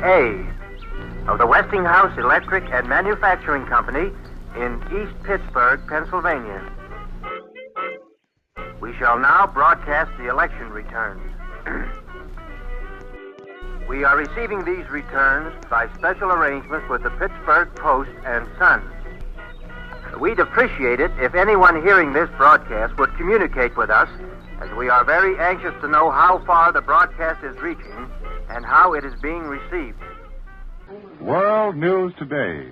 A of the Westinghouse Electric and Manufacturing Company in East Pittsburgh, Pennsylvania. We shall now broadcast the election returns. We are receiving these returns by special arrangement with the Pittsburgh Post and Sun. We'd appreciate it if anyone hearing this broadcast would communicate with us, as we are very anxious to know how far the broadcast is reaching and how it is being received. World News Today,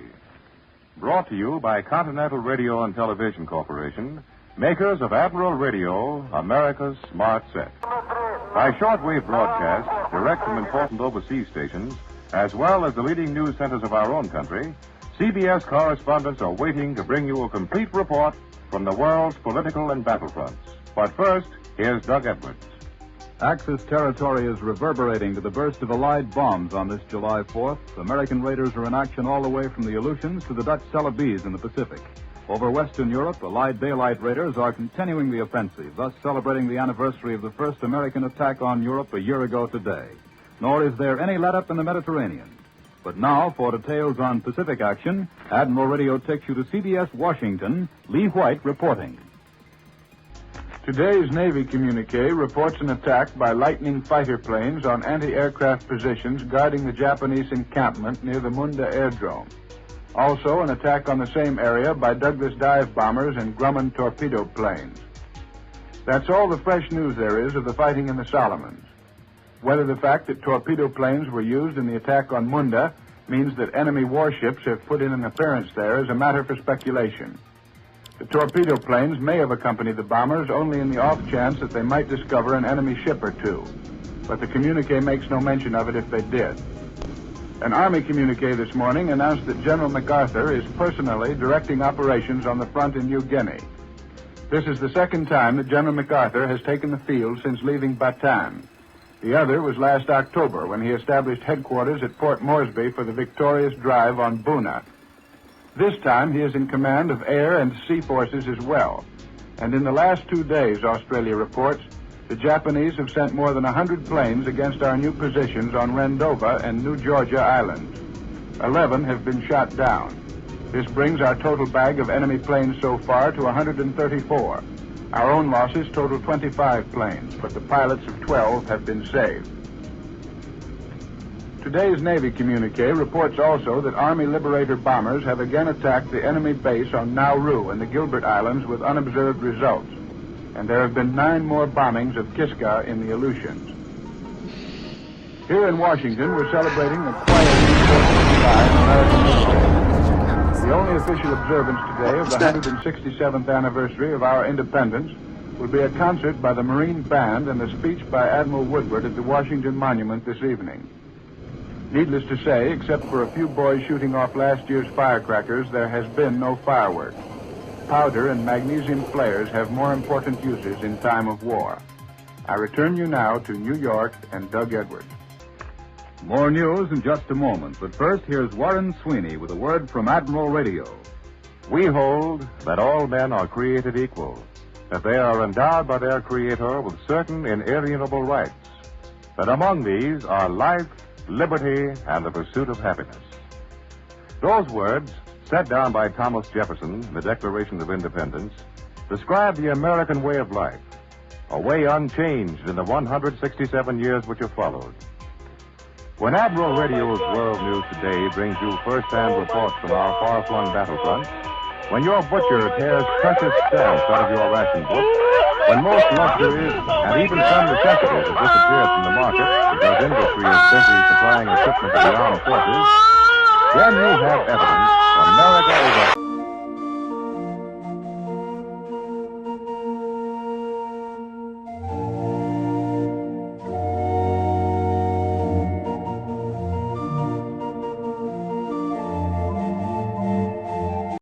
brought to you by Continental Radio and Television Corporation, makers of Admiral Radio, America's smart set. By shortwave broadcast, direct from important overseas stations, as well as the leading news centers of our own country, CBS correspondents are waiting to bring you a complete report from the world's political and battlefronts. But first, here's Doug Edwards. Axis territory is reverberating to the burst of Allied bombs on this July 4th. American raiders are in action all the way from the Aleutians to the Dutch Celebes in the Pacific. Over Western Europe, Allied daylight raiders are continuing the offensive, thus celebrating the anniversary of the first American attack on Europe a year ago today. Nor is there any let-up in the Mediterranean. But now, for details on Pacific action, Admiral Radio takes you to CBS Washington, Lee White reporting. Today's Navy communique reports an attack by Lightning fighter planes on anti-aircraft positions guarding the Japanese encampment near the Munda Airdrome. Also, an attack on the same area by Douglas dive bombers and Grumman torpedo planes. That's all the fresh news there is of the fighting in the Solomons. Whether the fact that torpedo planes were used in the attack on Munda means that enemy warships have put in an appearance there is a matter for speculation. The torpedo planes may have accompanied the bombers only in the off chance that they might discover an enemy ship or two. But the communique makes no mention of it if they did. An Army communique this morning announced that General MacArthur is personally directing operations on the front in New Guinea. This is the second time that General MacArthur has taken the field since leaving Bataan. The other was last October when he established headquarters at Port Moresby for the victorious drive on Buna. This time he is in command of air and sea forces as well. And in the last 2 days, Australia reports, the Japanese have sent more than 100 planes against our new positions on Rendova and New Georgia Islands. 11 have been shot down. This brings our total bag of enemy planes so far to 134. Our own losses total 25 planes, but the pilots of 12 have been saved. Today's Navy communique reports also that Army Liberator bombers have again attacked the enemy base on Nauru and the Gilbert Islands with unobserved results. And there have been 9 more bombings of Kiska in the Aleutians. Here in Washington, we're celebrating the quiet American history. The only official observance today of the 167th anniversary of our independence will be a concert by the Marine Band and a speech by Admiral Woodward at the Washington Monument this evening. Needless to say, except for a few boys shooting off last year's firecrackers, there has been no fireworks. Powder and magnesium flares have more important uses in time of war. I return you now to New York and Doug Edwards. More news in just a moment, but first here's Warren Sweeney with a word from Admiral Radio. We hold that all men are created equal, that they are endowed by their Creator with certain inalienable rights, that among these are life, liberty, and the pursuit of happiness. Those words, set down by Thomas Jefferson in the Declaration of Independence, describe the American way of life, a way unchanged in the 167 years which have followed. When Admiral Radio's World News Today brings you first-hand reports from our far-flung battlefront, when your butcher tears precious stamps out of your ration book, when most luxuries and even some necessities have disappeared from the market because industry is busy supplying equipment to the armed forces, then you have evidence America is a